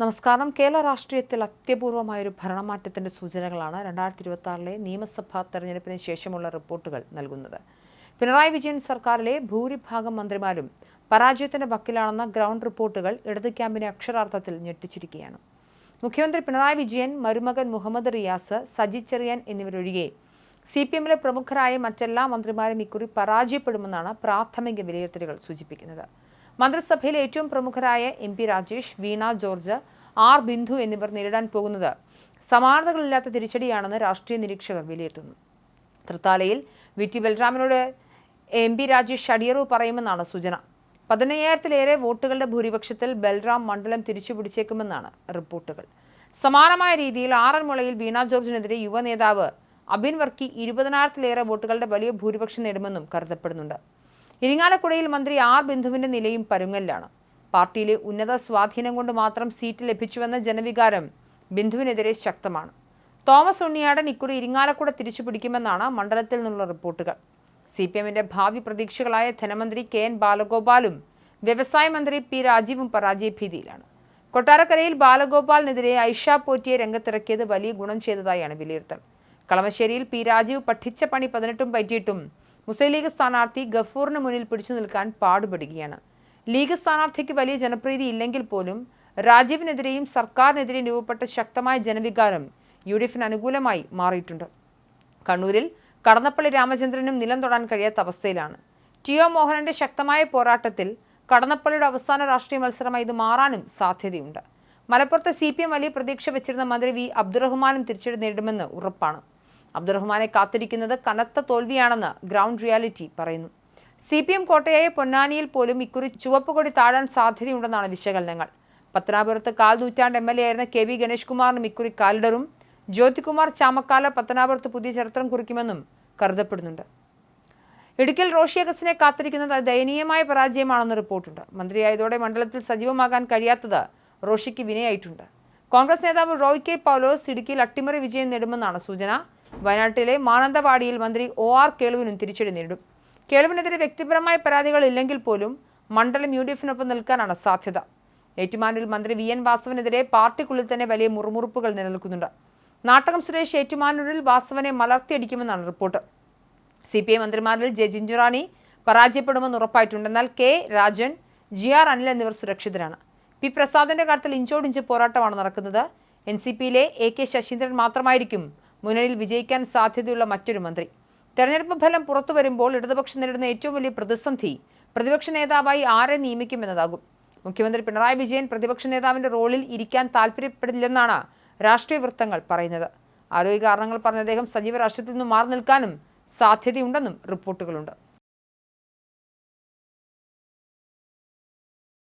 നമസ്കാരം. കേരള രാഷ്ട്രീയത്തിൽ അത്യപൂർവമായൊരു ഭരണമാറ്റത്തിന്റെ സൂചനകളാണ് 2026 നിയമസഭാ തെരഞ്ഞെടുപ്പിന് ശേഷമുള്ള റിപ്പോർട്ടുകൾ നൽകുന്നത്. പിണറായി വിജയൻ സർക്കാരിലെ ഭൂരിഭാഗം മന്ത്രിമാരും പരാജയത്തിന്റെ വക്കിലാണെന്ന ഗ്രൗണ്ട് റിപ്പോർട്ടുകൾ ഇടത് ക്യാമ്പിനെ അക്ഷരാർത്ഥത്തിൽ ഞെട്ടിച്ചിരിക്കുകയാണ്. മുഖ്യമന്ത്രി പിണറായി വിജയൻ, മരുമകൻ മുഹമ്മദ് റിയാസ്, സജി ചെറിയാൻ എന്നിവരൊഴികെ CPMലെ പ്രമുഖരായ മറ്റെല്ലാ മന്ത്രിമാരും ഇക്കുറി പരാജയപ്പെടുമെന്നാണ് പ്രാഥമിക വിലയിരുത്തലുകൾ സൂചിപ്പിക്കുന്നത്. മന്ത്രിസഭയിലെ ഏറ്റവും പ്രമുഖരായ MP രാജേഷ്, വീണ ജോർജ്, R ബിന്ദു എന്നിവർ നേരിടാൻ പോകുന്നത് സമാനതകളില്ലാത്ത തിരിച്ചടിയാണെന്ന് രാഷ്ട്രീയ നിരീക്ഷകർ വിലയിരുത്തുന്നു. തൃത്താലയിൽ VT ബൽറാമിനോട് MP രാജേഷ് അടിയറവ് പറയുമെന്നാണ് സൂചന. 15,000-ലേറെ വോട്ടുകളുടെ ഭൂരിപക്ഷത്തിൽ ബൽറാം മണ്ഡലം തിരിച്ചുപിടിച്ചേക്കുമെന്നാണ് റിപ്പോർട്ടുകൾ. സമാനമായ രീതിയിൽ ആറന്മുളയിൽ വീണ ജോർജിനെതിരെ യുവനേതാവ് അബിൻ വർക്കി 20,000-ലേറെ വോട്ടുകളുടെ വലിയ ഭൂരിപക്ഷം നേടുമെന്നും കരുതപ്പെടുന്നുണ്ട്. ഇരിങ്ങാലക്കുടയിൽ മന്ത്രി R ബിന്ദുവിന്റെ നിലയും പരുങ്ങലിലാണ്. പാർട്ടിയിലെ ഉന്നത സ്വാധീനം കൊണ്ട് മാത്രം സീറ്റ് ലഭിച്ചുവെന്ന ജനവികാരം ബിന്ദുവിനെതിരെ ശക്തമാണ്. തോമസ് ഉണ്ണിയാടൻ ഇക്കുറി ഇരിങ്ങാലക്കുട തിരിച്ചുപിടിക്കുമെന്നാണ് മണ്ഡലത്തിൽ നിന്നുള്ള റിപ്പോർട്ടുകൾ. CPMന്റെ ഭാവി പ്രതീക്ഷകളായ ധനമന്ത്രി KN ബാലഗോപാലും വ്യവസായ മന്ത്രി P രാജീവും പരാജയഭീതിയിലാണ്. കൊട്ടാരക്കരയിൽ ബാലഗോപാലിനെതിരെ ഐഷ പോറ്റിയെ രംഗത്തിറക്കിയത് വലിയ ഗുണം ചെയ്തതായാണ് വിലയിരുത്തൽ. കളമശ്ശേരിയിൽ P രാജീവ് പഠിച്ച പണി 18 പറ്റിയിട്ടും മുസ്ലിം ലീഗ് സ്ഥാനാർത്ഥി ഗഫൂറിന് മുന്നിൽ പിടിച്ചു നിൽക്കാൻ പാടുപെടുകയാണ്. ലീഗ് സ്ഥാനാർത്ഥിക്ക് വലിയ ജനപ്രീതി ഇല്ലെങ്കിൽ പോലും രാജീവിനെതിരെയും സർക്കാരിനെതിരെയും രൂപപ്പെട്ട ശക്തമായ ജനവികാരം UDFന് അനുകൂലമായി മാറിയിട്ടുണ്ട്. കണ്ണൂരിൽ കടന്നപ്പള്ളി രാമചന്ദ്രനും നിലം തൊടാൻ കഴിയാത്ത അവസ്ഥയിലാണ്. TO മോഹനന്റെ ശക്തമായ പോരാട്ടത്തിൽ കടന്നപ്പള്ളിയുടെ അവസാന രാഷ്ട്രീയ മത്സരമായി ഇത് മാറാനും സാധ്യതയുണ്ട്. മലപ്പുറത്ത് CPM വലിയ പ്രതീക്ഷ വെച്ചിരുന്ന മന്ത്രി V അബ്ദുറഹ്മാനും തിരിച്ചടി നേരിടുമെന്ന് ഉറപ്പാണ്. അബ്ദുറഹ്മാനെ കാത്തിരിക്കുന്നത് കനത്ത തോൽവിയാണെന്ന് ഗ്രൗണ്ട് റിയാലിറ്റി പറയുന്നു. CPM കോട്ടയായ പൊന്നാനിയിൽ പോലും ഇക്കുറി ചുവപ്പുകൊടി താഴാൻ സാധ്യതയുണ്ടെന്നാണ് വിശകലനങ്ങൾ. പത്തനാപുരത്ത് കാൽനൂറ്റാണ്ട് MLA ആയിരുന്ന KV ഗണേഷ് കുമാറിനും ഇക്കുറി കാലിടറും. ജ്യോതികുമാർ ചാമക്കാല പത്തനാപുരത്ത് പുതിയ ചരിത്രം കുറിക്കുമെന്നും കരുതപ്പെടുന്നുണ്ട്. ഇടുക്കിയിൽ റോഷി അഗസ്റ്റിനെ കാത്തിരിക്കുന്നത് ദയനീയമായ പരാജയമാണെന്ന് റിപ്പോർട്ടുണ്ട്. മന്ത്രിയായതോടെ മണ്ഡലത്തിൽ സജീവമാകാൻ കഴിയാത്തത് റോഷിക്ക് വിനയായിട്ടുണ്ട്. കോൺഗ്രസ് നേതാവ് റോയ് K പൗലോസ് ഇടുക്കിയിൽ അട്ടിമറി വിജയം നേടുമെന്നാണ് സൂചന. വയനാട്ടിലെ മാനന്തവാടിയിൽ മന്ത്രി OR കേളുവിനും തിരിച്ചടി നേരിടും. കേളുവിനെതിരെ വ്യക്തിപരമായ പരാതികൾ ഇല്ലെങ്കിൽ പോലും മണ്ഡലം UDFനൊപ്പം നിൽക്കാനാണ് സാധ്യത. ഏറ്റുമാനൂരിൽ മന്ത്രി VN വാസവനെതിരെ പാർട്ടിക്കുള്ളിൽ തന്നെ വലിയ മുറുമുറുപ്പുകൾ നിലനിൽക്കുന്നുണ്ട്. നാട്ടകം സുരേഷ് ഏറ്റുമാനൂരിൽ വാസവനെ മലർത്തിയടിക്കുമെന്നാണ് റിപ്പോർട്ട്. CPM മന്ത്രിമാരിൽ J ജിഞ്ചുറാണി പരാജയപ്പെടുമെന്ന് ഉറപ്പായിട്ടുണ്ട്. എന്നാൽ K രാജൻ, GR അനിൽ എന്നിവർ സുരക്ഷിതരാണ്. P പ്രസാദിന്റെ കാര്യത്തിൽ ഇഞ്ചോടിഞ്ച് പോരാട്ടമാണ് നടക്കുന്നത്. NCPയിലെ AK ശശീന്ദ്രൻ മാത്രമായിരിക്കും മുന്നണിയിൽ വിജയിക്കാൻ സാധ്യതയുള്ള മറ്റൊരു മന്ത്രി. തെരഞ്ഞെടുപ്പ് ഫലം പുറത്തു വരുമ്പോൾ ഇടതുപക്ഷം നേരിടുന്ന ഏറ്റവും വലിയ പ്രതിസന്ധി പ്രതിപക്ഷ നേതാവായി ആരെ നിയമിക്കുമെന്നതാകും. മുഖ്യമന്ത്രി പിണറായി വിജയൻ പ്രതിപക്ഷ നേതാവിന്റെ റോളിൽ ഇരിക്കാൻ താല്പര്യപ്പെടില്ലെന്നാണ് രാഷ്ട്രീയ വൃത്തങ്ങൾ പറയുന്നത്. ആരോഗ്യ കാരണങ്ങൾ പറഞ്ഞ അദ്ദേഹം സജീവ രാഷ്ട്രീയത്തിൽ നിന്നും മാറി നിൽക്കാനും സാധ്യതയുണ്ടെന്നും റിപ്പോർട്ടുകളുണ്ട്.